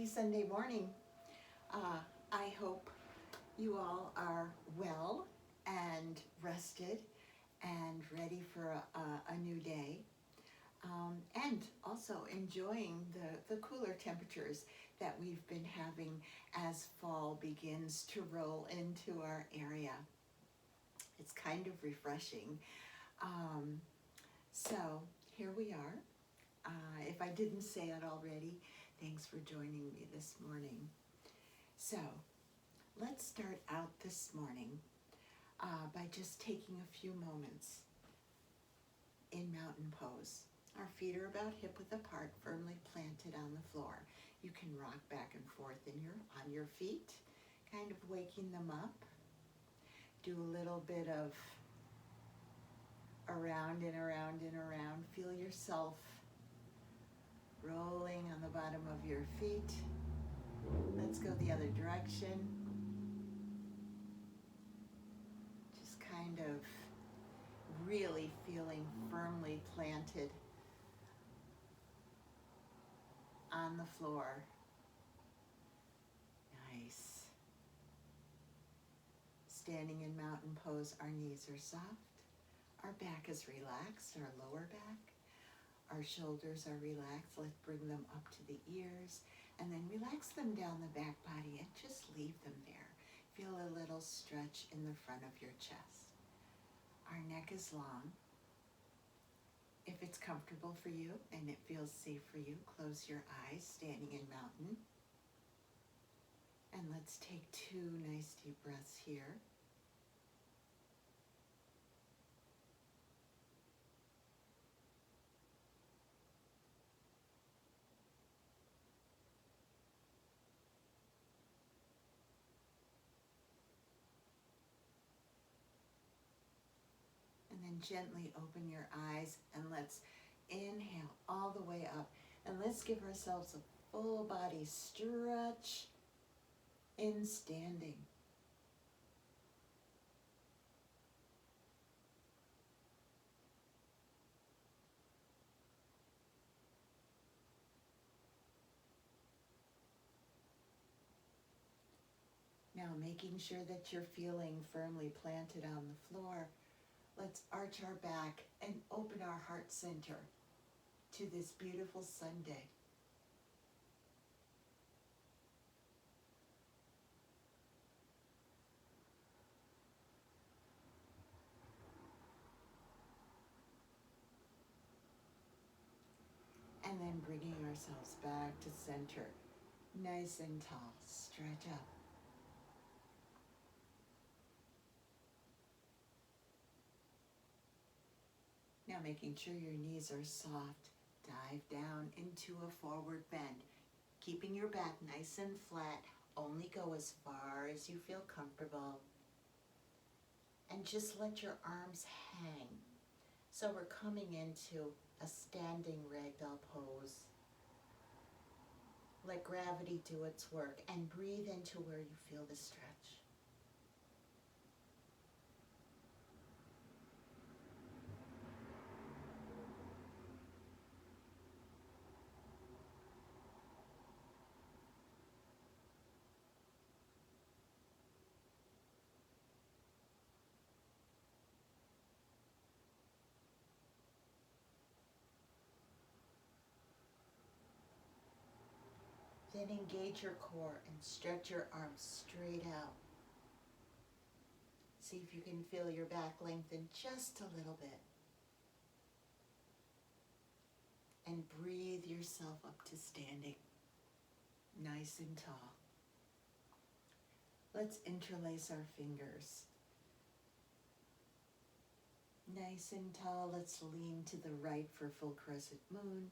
Happy Sunday morning. I hope you all are well and rested and ready for a new day. And also enjoying the cooler temperatures that we've been having as fall begins to roll into our area. It's kind of refreshing. Um, so here we are. If I didn't say it already, thanks for joining me this morning. So let's start out this morning by just taking a few moments in mountain pose. Our feet are about hip width apart, firmly planted on the floor. You can rock back and forth on your feet, kind of waking them up. Do a little bit of around and around and around. Feel yourself rolling on the bottom of your feet. Let's go the other direction. Just kind of really feeling firmly planted on the floor. Nice. Standing in mountain pose, our knees are soft. Our back is relaxed, our lower back. Our shoulders are relaxed. Let's bring them up to the ears and then relax them down the back body and just leave them there. Feel a little stretch in the front of your chest. Our neck is long. If it's comfortable for you and it feels safe for you, close your eyes, standing in mountain. And let's take 2 nice deep breaths here. And then gently open your eyes and let's inhale all the way up. And let's give ourselves a full body stretch in standing. Now making sure that you're feeling firmly planted on the floor, let's arch our back and open our heart center to this beautiful Sunday. And then bringing ourselves back to center, nice and tall, stretch up. Now making sure your knees are soft, dive down into a forward bend. Keeping your back nice and flat, only go as far as you feel comfortable. And just let your arms hang. So we're coming into a standing ragdoll pose. Let gravity do its work and breathe into where you feel the stretch. Then engage your core and stretch your arms straight out. See if you can feel your back lengthen just a little bit. And breathe yourself up to standing, nice and tall. Let's interlace our fingers. Nice and tall, let's lean to the right for full crescent moon.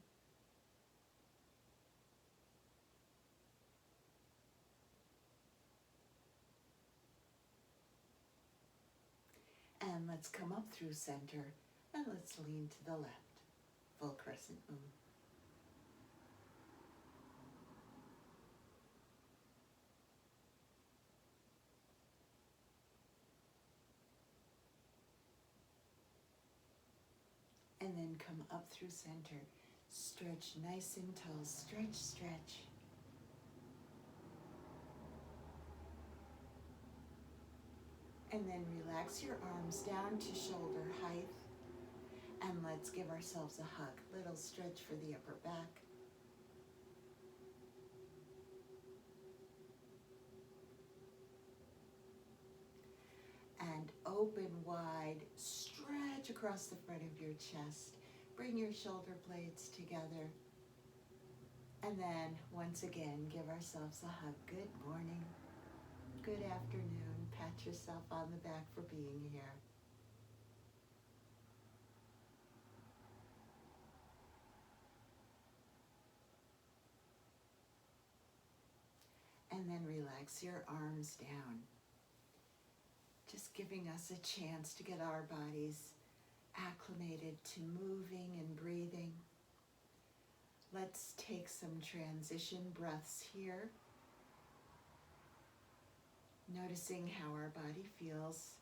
And let's come up through center and let's lean to the left, full crescent moon. And then come up through center, stretch nice and tall, stretch, stretch. And then relax your arms down to shoulder height. And let's give ourselves a hug. Little stretch for the upper back. And open wide, stretch across the front of your chest. Bring your shoulder blades together. And then once again, give ourselves a hug. Good morning, good afternoon. Pat yourself on the back for being here. And then relax your arms down. Just giving us a chance to get our bodies acclimated to moving and breathing. Let's take some transition breaths here. Noticing how our body feels.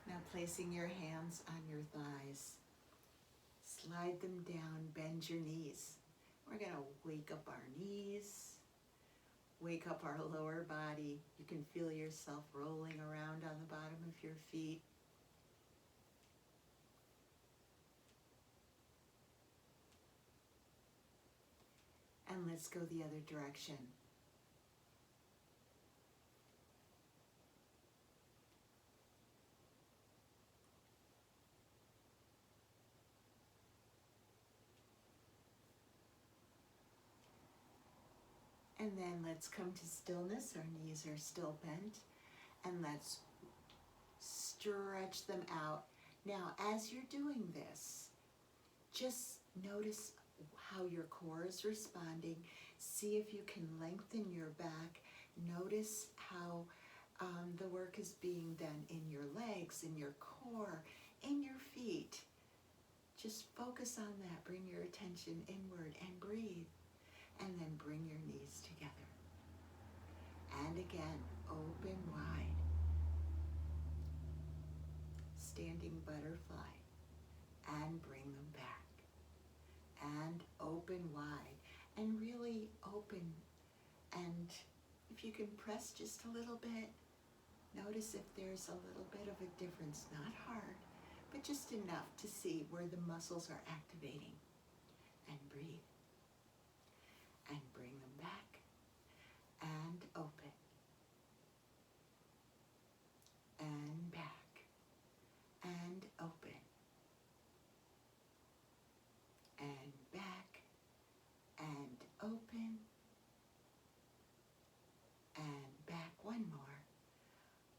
Now placing your hands on your thighs. Slide them down, bend your knees. We're going to wake up our knees, wake up our lower body. You can feel yourself rolling around on the bottom of your feet. And let's go the other direction. And then let's come to stillness. Our knees are still bent. And let's stretch them out. Now, as you're doing this, just notice how your core is responding. See if you can lengthen your back. Notice how the work is being done in your legs, in your core, in your feet. Just focus on that. Bring your attention inward and breathe. And then bring your knees together. And again, open wide. Standing butterfly. And bring them back. And open wide. And really open. And if you can press just a little bit, notice if there's a little bit of a difference. Not hard, but just enough to see where the muscles are activating. And breathe. And bring them back. And open. And back. And open. And back. And open. And back. One more.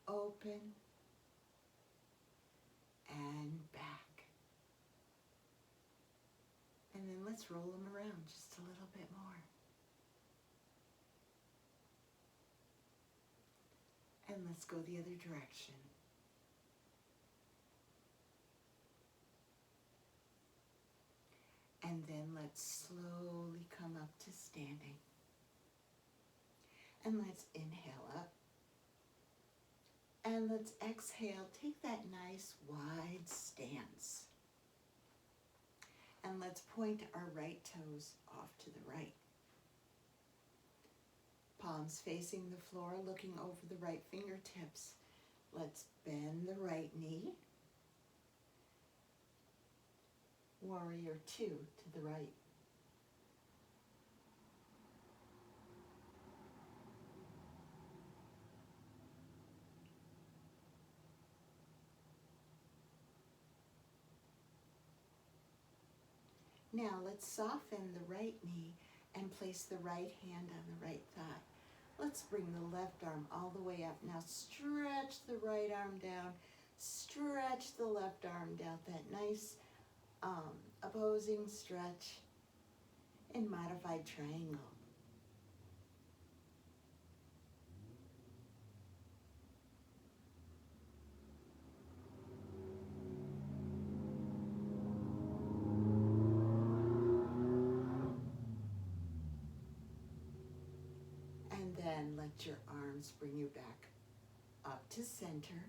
Open. And back. And then let's roll them around just a little bit more. And let's go the other direction. And then let's slowly come up to standing. And let's inhale up. And let's exhale. Take that nice wide stance. And let's point our right toes off to the right. Palms facing the floor, looking over the right fingertips. Let's bend the right knee. Warrior two to the right. Now let's soften the right knee and place the right hand on the right thigh. Let's bring the left arm all the way up. Now stretch the right arm down. Stretch the left arm down. That nice opposing stretch in modified triangle. let your arms bring you back up to center.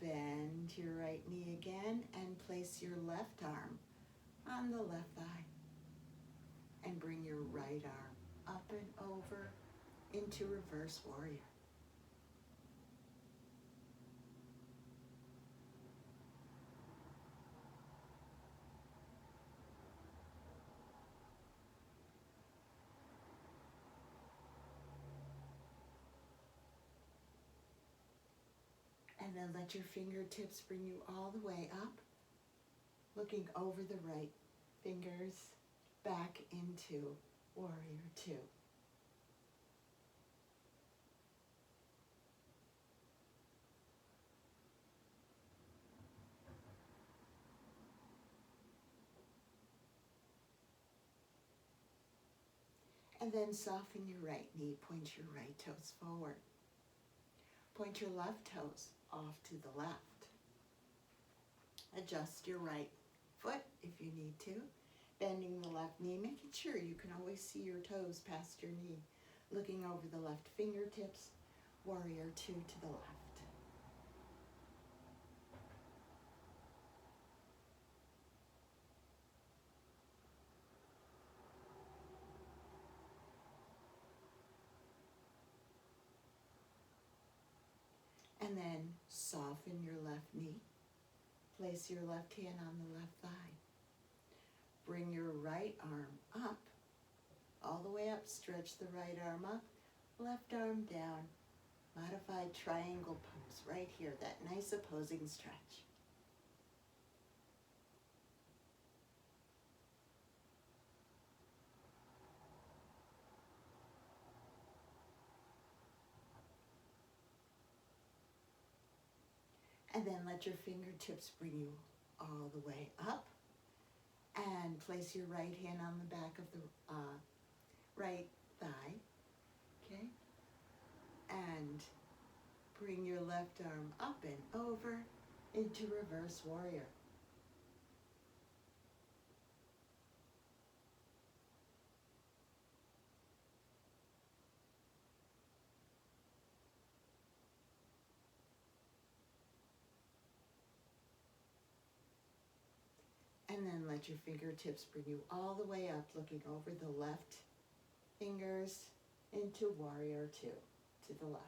Bend your right knee again and place your left arm on the left thigh. And bring your right arm up and over into reverse warrior. And then let your fingertips bring you all the way up, looking over the right fingers back into warrior two. And then soften your right knee, point your right toes forward. Point your left toes off to the left. Adjust your right foot if you need to. Bending the left knee, making sure you can always see your toes past your knee. Looking over the left fingertips, warrior two to the left. And then soften your left knee. Place your left hand on the left thigh. Bring your right arm up, all the way up. Stretch the right arm up, left arm down. Modified triangle pose right here, that nice opposing stretch. And then let your fingertips bring you all the way up. And place your right hand on the back of the right thigh. Okay? And bring your left arm up and over into reverse warrior. And then let your fingertips bring you all the way up, looking over the left fingers into warrior two to the left.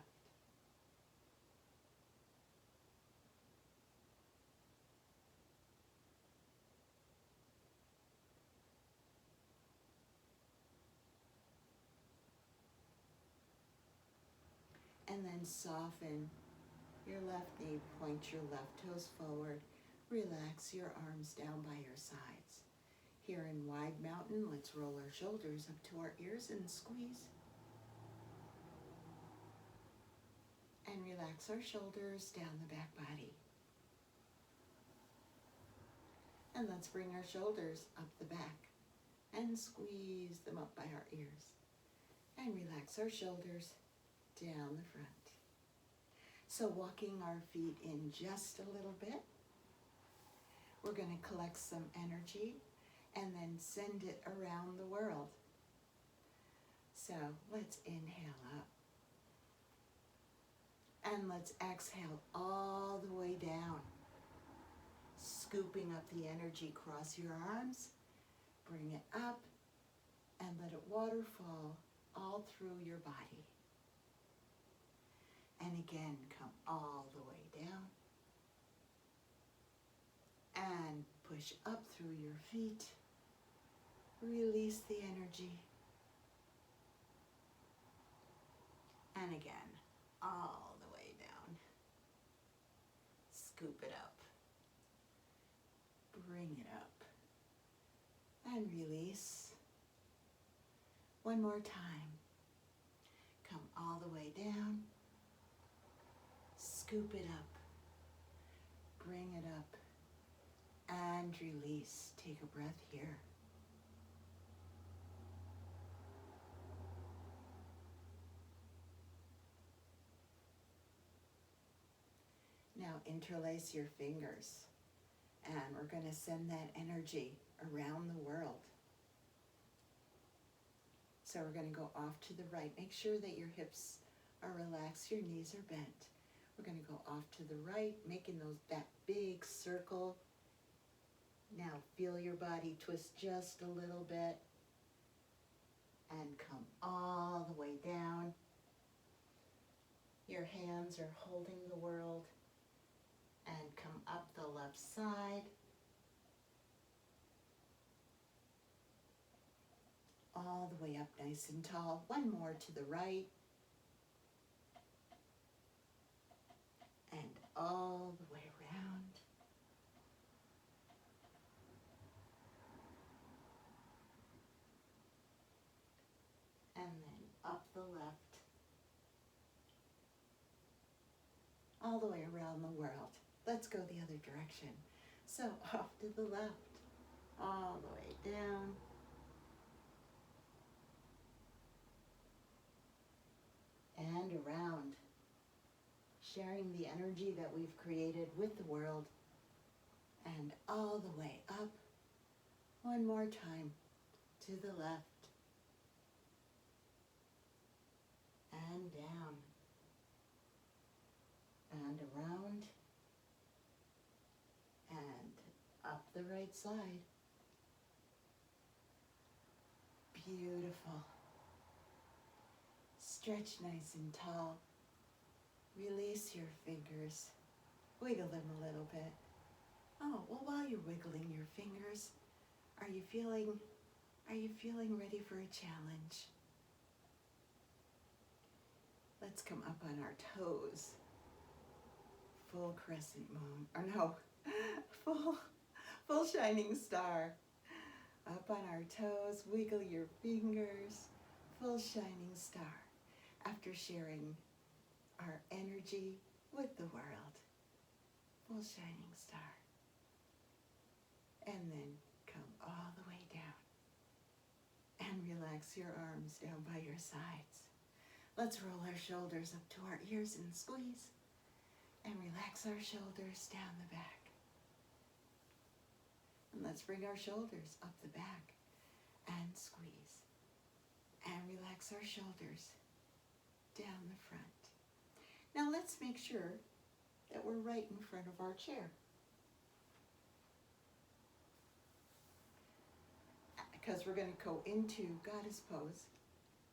And then soften your left knee, point your left toes forward. Relax your arms down by your sides. Here in wide mountain, let's roll our shoulders up to our ears and squeeze. And relax our shoulders down the back body. And let's bring our shoulders up the back and squeeze them up by our ears. And relax our shoulders down the front. So walking our feet in just a little bit, we're going to collect some energy and then send it around the world. So let's inhale up. And let's exhale all the way down. Scooping up the energy, cross your arms, bring it up, and let it waterfall all through your body. And again, come all the way down. And push up through your feet. Release the energy. And again, all the way down. Scoop it up. Bring it up. And release. One more time. Come all the way down. Scoop it up. Bring it up. And release. Take a breath here. Now interlace your fingers, and we're going to send that energy around the world. So we're going to go off to the right. Make sure that your hips are relaxed, your knees are bent. We're going to go off to the right, making that big circle. Now feel your body twist just a little bit and come all the way down. Your hands are holding the world and come up the left side. All the way up nice and tall. One more to the right. And all the way around. And then up the left. All the way around the world. Let's go the other direction. So off to the left. All the way down. And around. Sharing the energy that we've created with the world. And all the way up. One more time. To the left. And down. And around. And up the right side. Beautiful. Stretch nice and tall. Release your fingers. Wiggle them a little bit. Oh, well, while you're wiggling your fingers, are you feeling ready for a challenge? Let's come up on our toes. Full crescent moon, or no, full shining star. Up on our toes, wiggle your fingers. Full shining star. After sharing our energy with the world. Full shining star. And then come all the way down. And relax your arms down by your sides. Let's roll our shoulders up to our ears and squeeze. And relax our shoulders down the back. And let's bring our shoulders up the back and squeeze. And relax our shoulders down the front. Now let's make sure that we're right in front of our chair. Because we're going to go into goddess pose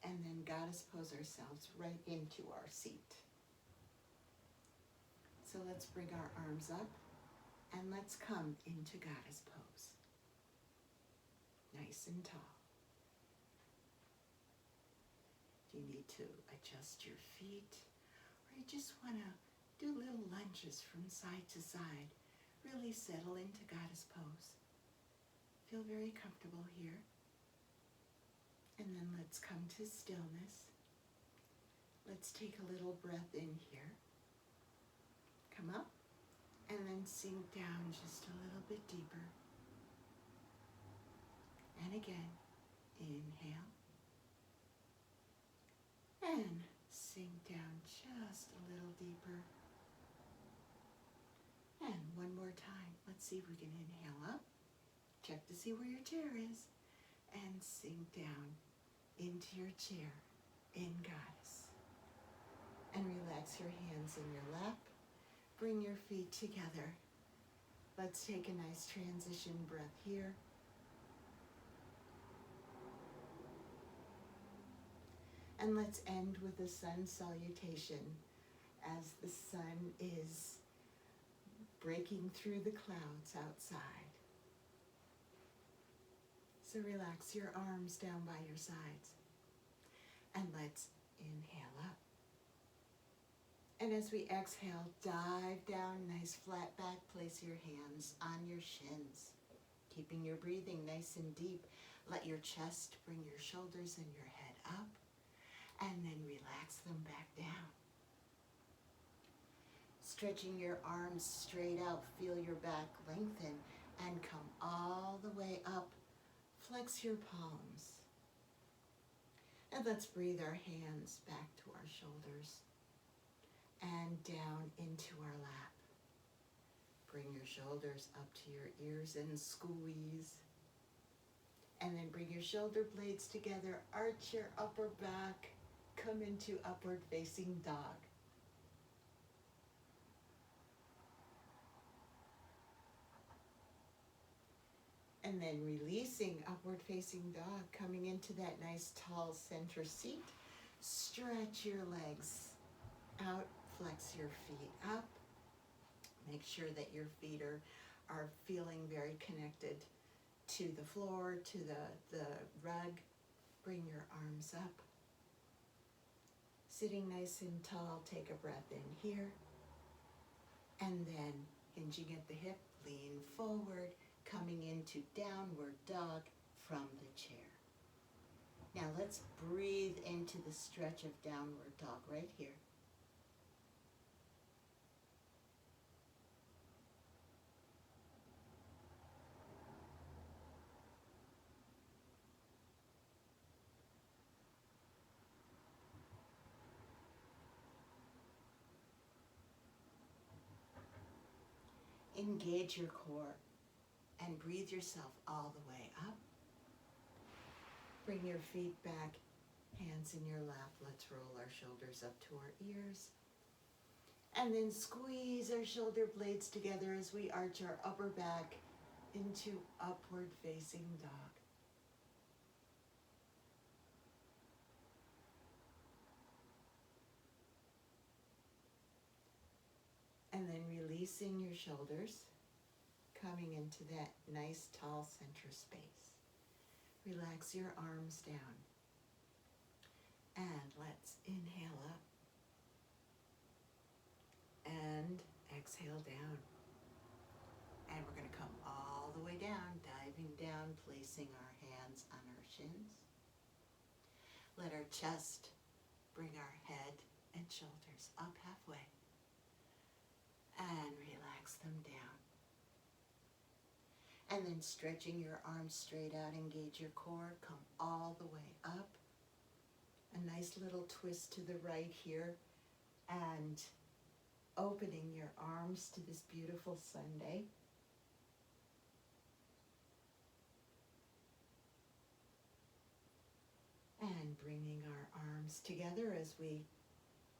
and then goddess pose ourselves right into our seat. So let's bring our arms up and let's come into goddess pose. Nice and tall. If you need to adjust your feet or you just want to do little lunges from side to side, really settle into goddess pose. Feel very comfortable here. And then let's come to stillness. Let's take a little breath in here. Come up and then sink down just a little bit deeper. And again, inhale. And sink down just a little deeper. And one more time. Let's see if we can inhale up. Check to see where your chair is. And sink down into your chair in goddess. And relax your hands in your lap. Bring your feet together. Let's take a nice transition breath here. And let's end with a sun salutation as the sun is breaking through the clouds outside. So relax your arms down by your sides. And let's inhale up. And as we exhale, dive down, nice flat back. Place your hands on your shins, keeping your breathing nice and deep. Let your chest bring your shoulders and your head up, and then relax them back down. Stretching your arms straight out, feel your back lengthen, and come all the way up. Flex your palms. And let's breathe our hands back to our shoulders and down into our lap. Bring your shoulders up to your ears and squeeze. And then bring your shoulder blades together, arch your upper back, come into upward facing dog. And then releasing upward facing dog, coming into that nice tall center seat. Stretch your legs out, flex your feet up. Make sure that your feet are feeling very connected to the floor, to the rug. Bring your arms up. Sitting nice and tall, take a breath in here. And then hinging at the hip, lean forward, coming into downward dog from the chair. Now let's breathe into the stretch of downward dog right here. Engage your core and breathe yourself all the way up. Bring your feet back, hands in your lap. Let's roll our shoulders up to our ears. And then squeeze our shoulder blades together as we arch our upper back into upward facing dog. And then releasing your shoulders, coming into that nice tall center space. Relax your arms down. And let's inhale up. And exhale down. And we're going to come all the way down, diving down, placing our hands on our shins. Let our chest bring our head and shoulders up halfway. And relax them down. And then stretching your arms straight out, engage your core, come all the way up. A nice little twist to the right here. And opening your arms to this beautiful Sunday. And bringing our arms together as we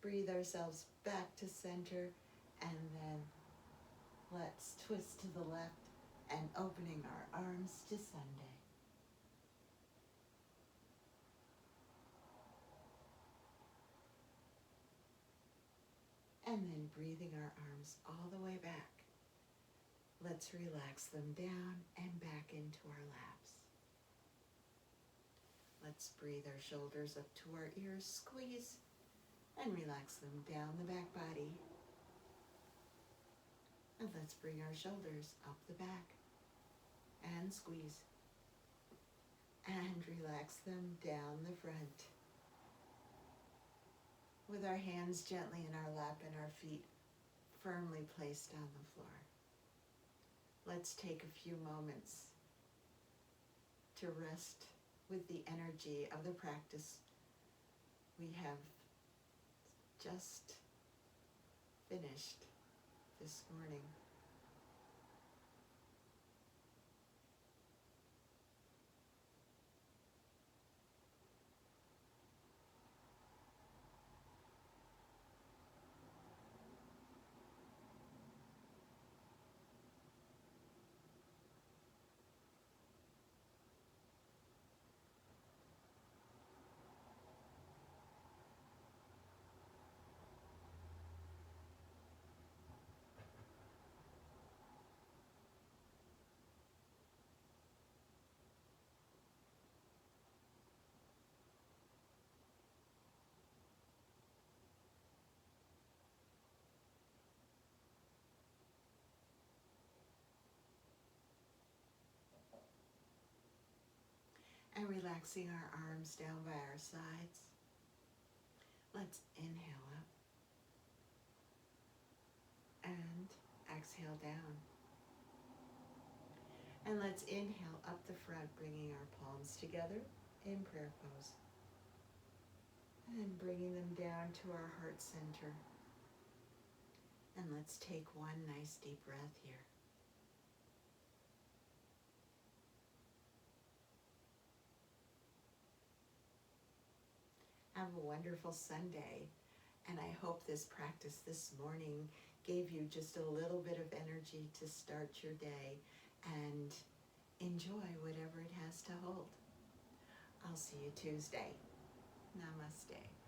breathe ourselves back to center. And then let's twist to the left and opening our arms to Sunday. And then breathing our arms all the way back. Let's relax them down and back into our laps. Let's breathe our shoulders up to our ears, squeeze, and relax them down the back body. And let's bring our shoulders up the back and squeeze. And relax them down the front. With our hands gently in our lap and our feet firmly placed on the floor. Let's take a few moments to rest with the energy of the practice we have just finished this morning. And relaxing our arms down by our sides. Let's inhale up and exhale down. And let's inhale up the front, bringing our palms together in prayer pose. And bringing them down to our heart center. And let's take one nice deep breath here. have a wonderful Sunday. And I hope this practice this morning gave you just a little bit of energy to start your day and enjoy whatever it has to hold. I'll see you Tuesday. Namaste.